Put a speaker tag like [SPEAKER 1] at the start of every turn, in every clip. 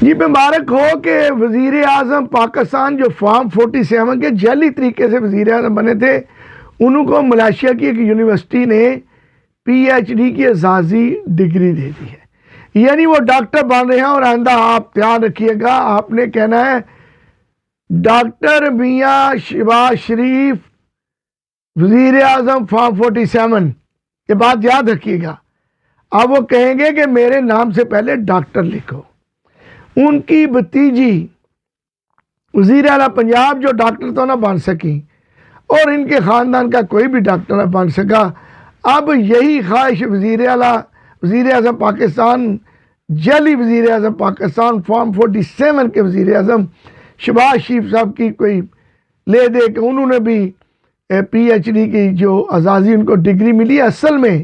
[SPEAKER 1] جی مبارک ہو کہ وزیر اعظم پاکستان جو فارم 47 کے جعلی طریقے سے وزیر اعظم بنے تھے، انہوں کو ملائیشیا کی ایک یونیورسٹی نے پی ایچ ڈی کی اعزازی ڈگری دے دی ہے، یعنی وہ ڈاکٹر بن رہے ہیں۔ اور آئندہ آپ دھیان رکھیے گا، آپ نے کہنا ہے ڈاکٹر میاں شہباز شریف وزیر اعظم فارم 47، یہ بات یاد رکھیے گا۔ اب وہ کہیں گے کہ میرے نام سے پہلے ڈاکٹر لکھو۔ ان کی بھتیجی وزیر اعلیٰ پنجاب جو ڈاکٹر تو نہ بن سکی، اور ان کے خاندان کا کوئی بھی ڈاکٹر نہ بن سکا، اب یہی خواہش وزیر اعظم پاکستان، جعلی وزیر اعظم پاکستان فارم 47 کے وزیر اعظم شہباز شریف صاحب کی کوئی لے دے کہ انہوں نے بھی پی ایچ ڈی کی جو اعزازی ان کو ڈگری ملی ہے۔ اصل میں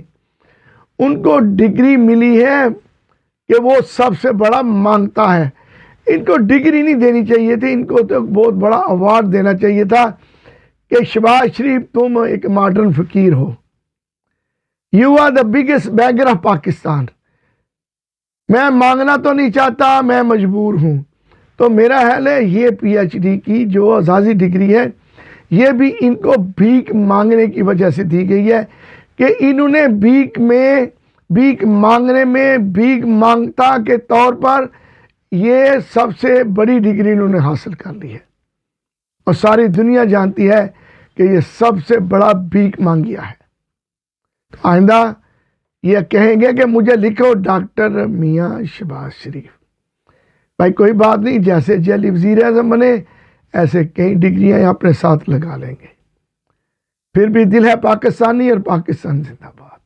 [SPEAKER 1] ان کو ڈگری ملی ہے کہ وہ سب سے بڑا مانگتا ہے۔ ان کو ڈگری نہیں دینی چاہیے تھی، ان کو تو بہت بڑا ایوارڈ دینا چاہیے تھا کہ شہباز شریف تم ایک ماڈرن فقیر ہو، you are the biggest beggar of Pakistan. میں مانگنا تو نہیں چاہتا، میں مجبور ہوں۔ تو میرا خیال ہے یہ پی ایچ ڈی کی جو اعزازی ڈگری ہے، یہ بھی ان کو بھیک مانگنے کی وجہ سے دی گئی ہے کہ انہوں نے بھیک مانگنے میں بھیک مانگتا کے طور پر یہ سب سے بڑی ڈگری انہوں نے حاصل کر لی ہے، اور ساری دنیا جانتی ہے کہ یہ سب سے بڑا بھیک مانگیا ہے۔ آئندہ یہ کہیں گے کہ مجھے لکھو ڈاکٹر میاں شہباز شریف۔ بھائی کوئی بات نہیں، جیسے جعلی وزیر اعظم بنے ایسے کئی ڈگریاں اپنے ساتھ لگا لیں گے۔ پھر بھی دل ہے پاکستانی، اور پاکستان زندہ باد۔